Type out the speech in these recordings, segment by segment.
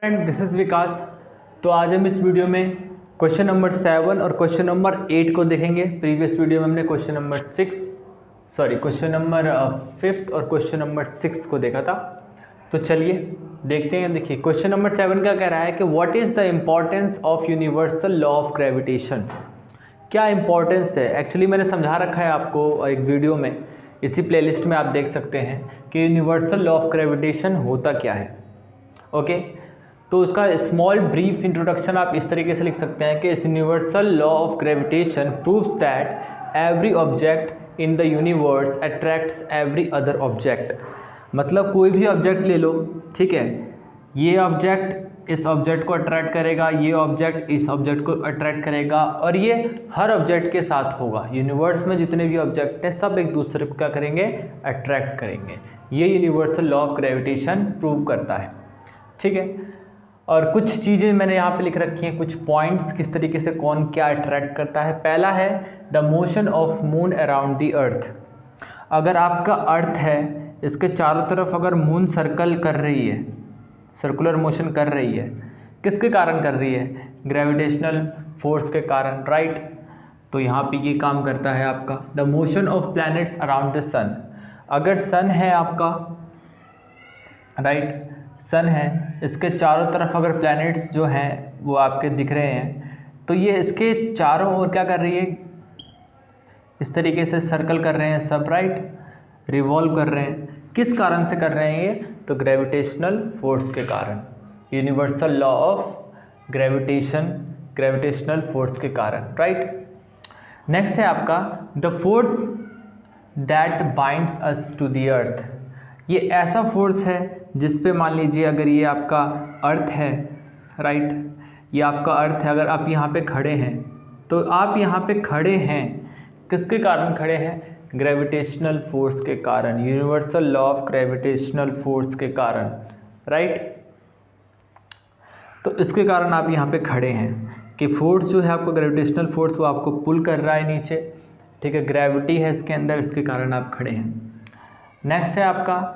Friend this is विकास। तो आज हम इस वीडियो में क्वेश्चन नंबर 7 और क्वेश्चन नंबर 8 को देखेंगे। प्रीवियस वीडियो में हमने क्वेश्चन नंबर 5th और क्वेश्चन नंबर 6 को देखा था। तो चलिए देखते हैं। देखिए क्वेश्चन नंबर 7 का कह रहा है कि what is the importance of universal law of gravitation. क्या इम्पॉर्टेंस है? एक्चुअली मैंने समझा रखा है आपको एक वीडियो में, इसी प्लेलिस्ट में आप देख सकते हैं कि यूनिवर्सल लॉ ऑफ ग्रेविटेशन होता क्या है। ओके, तो उसका स्मॉल ब्रीफ इंट्रोडक्शन आप इस तरीके से लिख सकते हैं कि universal law of gravitation proves that every object in the universe attracts every other object. मतलब कोई भी ऑब्जेक्ट ले लो, ठीक है, ये ऑब्जेक्ट इस ऑब्जेक्ट को अट्रैक्ट करेगा, ये ऑब्जेक्ट इस ऑब्जेक्ट को अट्रैक्ट करेगा, और ये हर ऑब्जेक्ट के साथ होगा। यूनिवर्स में जितने भी ऑब्जेक्ट हैं सब एक दूसरे को क्या करेंगे? अट्रैक्ट करेंगे। ये universal law of gravitation prove करता है, ठीक है। और कुछ चीज़ें मैंने यहाँ पे लिख रखी हैं, कुछ पॉइंट्स किस तरीके से कौन क्या अट्रैक्ट करता है। पहला है the motion of moon around the earth. अगर आपका अर्थ है, इसके चारों तरफ अगर मून सर्कल कर रही है, सर्कुलर मोशन कर रही है, किसके कारण कर रही है? ग्रेविटेशनल फोर्स के कारण, राइट। तो यहाँ पे ये काम करता है आपका the motion of planets around the sun. अगर सन है आपका, राइट, सन है, इसके चारों तरफ अगर प्लैनेट्स जो हैं वो आपके दिख रहे हैं, तो ये इसके चारों ओर क्या कर रही है? इस तरीके से सर्कल कर रहे हैं सब, राइट, रिवॉल्व कर रहे हैं। किस कारण से कर रहे हैं ये? तो ग्रेविटेशनल फोर्स के कारण, universal law of gravitation, gravitational force के कारण, राइट। नेक्स्ट है आपका the force that binds us to the earth. ये ऐसा फोर्स है जिस पे मान लीजिए अगर ये आपका अर्थ है, राइट, ये आपका अर्थ है, अगर आप यहाँ पे खड़े हैं, तो आप यहाँ पे खड़े हैं किसके कारण खड़े हैं? ग्रेविटेशनल फोर्स के कारण, universal law of gravitational force के कारण, राइट। तो इसके कारण आप यहाँ पे खड़े हैं कि फोर्स जो है आपको, ग्रेविटेशनल फोर्स, वो आपको पुल कर रहा है नीचे, ठीक है, ग्रेविटी है इसके अंदर, इसके कारण आप खड़े हैं। नेक्स्ट है आपका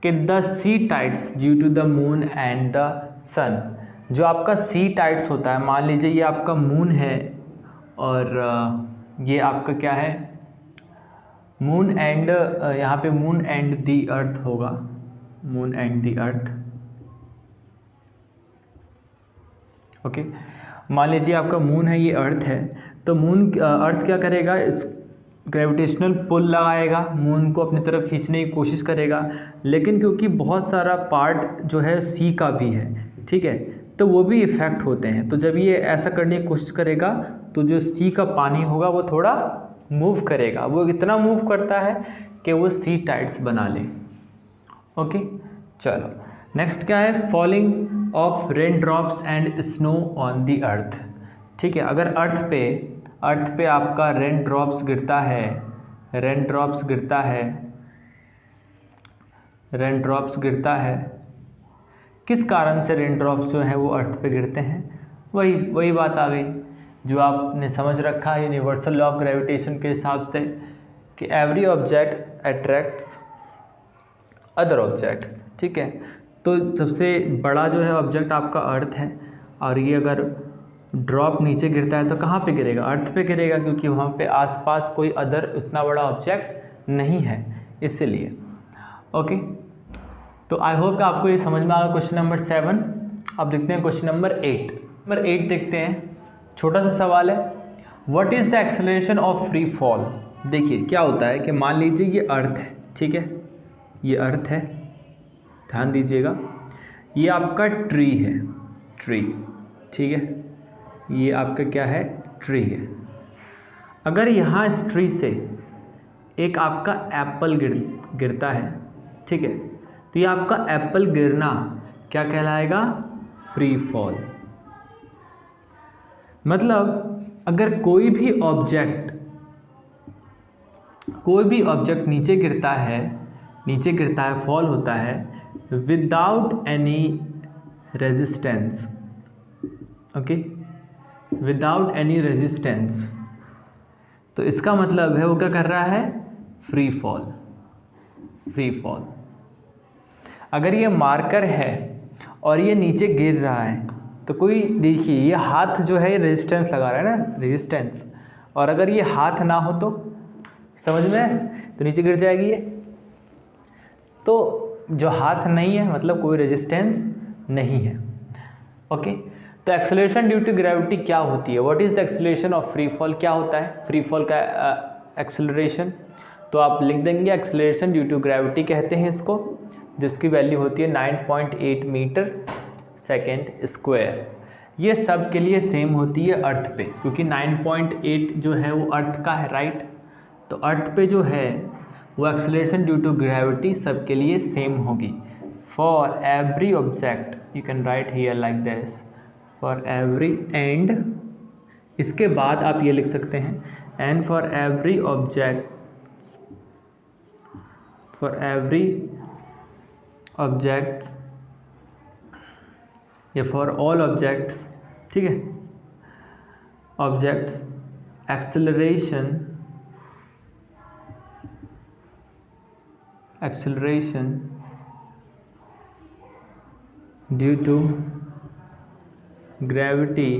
कि the sea tides due to the moon and the sun. जो आपका सी टाइड्स होता है, मान लीजिए ये आपका मून है और ये आपका क्या है? मून एंड, यहाँ पे मून एंड दी अर्थ होगा, moon and the earth. Okay, मान लीजिए आपका मून है, ये अर्थ है, तो मून अर्थ क्या करेगा? इस ग्रेविटेशनल पुल लगाएगा, मून को अपनी तरफ खींचने की कोशिश करेगा, लेकिन क्योंकि बहुत सारा पार्ट जो है सी का भी है, ठीक है, तो वो भी इफ़ेक्ट होते हैं। तो जब ये ऐसा करने की कोशिश करेगा तो जो सी का पानी होगा वो थोड़ा मूव करेगा, वो इतना मूव करता है कि वो सी टाइड्स बना ले। ओके, चलो नेक्स्ट क्या है? Falling of rain drops and snow on the earth. ठीक है, अगर अर्थ पे आपका रेन ड्रॉप्स गिरता है, रेन ड्रॉप्स गिरता है, किस कारण से रेन ड्रॉप्स जो है वो अर्थ पे गिरते हैं? वही बात आ गई जो आपने समझ रखा है यूनिवर्सल लॉ ऑफ ग्रेविटेशन के हिसाब से कि every object attracts other objects, ठीक है। तो सबसे बड़ा जो है ऑब्जेक्ट आपका अर्थ है, और ये अगर ड्रॉप नीचे गिरता है तो कहाँ पे गिरेगा? अर्थ पे गिरेगा, क्योंकि वहाँ पे आसपास कोई अदर उतना बड़ा ऑब्जेक्ट नहीं है, इसलिए। ओके, तो आई होप कि आपको ये समझ में आ गया क्वेश्चन नंबर 7। अब देखते हैं क्वेश्चन नंबर 8। नंबर 8 देखते हैं, छोटा सा सवाल है, what is the acceleration of free fall. देखिए क्या होता है कि मान लीजिए ये अर्थ है, ठीक है, ये अर्थ है, ध्यान दीजिएगा, ये आपका ट्री है, ठीक है, ये आपका क्या है? ट्री है। अगर यहाँ इस ट्री से एक आपका एप्पल गिरता है, ठीक है, तो ये आपका एप्पल गिरना क्या कहलाएगा? Free fall. मतलब अगर कोई भी ऑब्जेक्ट नीचे गिरता है, फॉल होता है without any resistance, okay, without any resistance, तो इसका मतलब है वो क्या कर रहा है? Free fall. अगर ये मार्कर है और ये नीचे गिर रहा है, तो कोई देखिए ये हाथ जो है ये रेजिस्टेंस लगा रहा है ना, रेजिस्टेंस, और अगर ये हाथ ना हो तो समझ में है, तो नीचे गिर जाएगी ये। तो जो हाथ नहीं है मतलब कोई रेजिस्टेंस नहीं है। ओके, तो एक्सेलरेशन ड्यू टू ग्रेविटी क्या होती है? What is the acceleration of free fall? क्या होता है फ्री फॉल का एक्सेलरेशन? तो आप लिख देंगे एक्सेलरेशन ड्यू टू ग्रेविटी कहते हैं इसको, जिसकी वैल्यू होती है 9.8 मीटर सेकेंड स्क्वायर। ये सब के लिए सेम होती है अर्थ पे, क्योंकि 9.8 जो है वो अर्थ का है, राइट। तो अर्थ पे जो है वो एक्सेलरेशन ड्यू टू ग्रेविटी सब के लिए सेम होगी। For every object you can write here like this, for every, and इसके बाद आप ये लिख सकते हैं and for every object, for every objects या फॉर ऑल ऑब्जेक्ट्स, ठीक है, objects acceleration due to gravity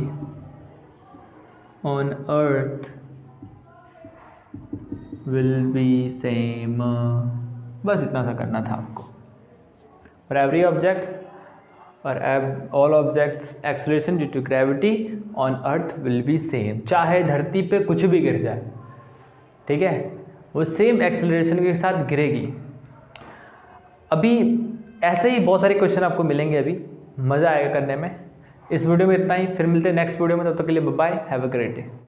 on earth will be same. बस इतना सा करना था आपको। फॉर एवरी ऑब्जेक्ट्स और all objects acceleration due to gravity on earth will be same. चाहे धरती पे कुछ भी गिर जाए, ठीक है, वो सेम एक्सेलरेशन के साथ गिरेगी। अभी ऐसे ही बहुत सारे क्वेश्चन आपको मिलेंगे, अभी मज़ा आएगा करने में। इस वीडियो में इतना ही, फिर मिलते हैं नेक्स्ट वीडियो में, तब तक के लिए bye bye, have a great day.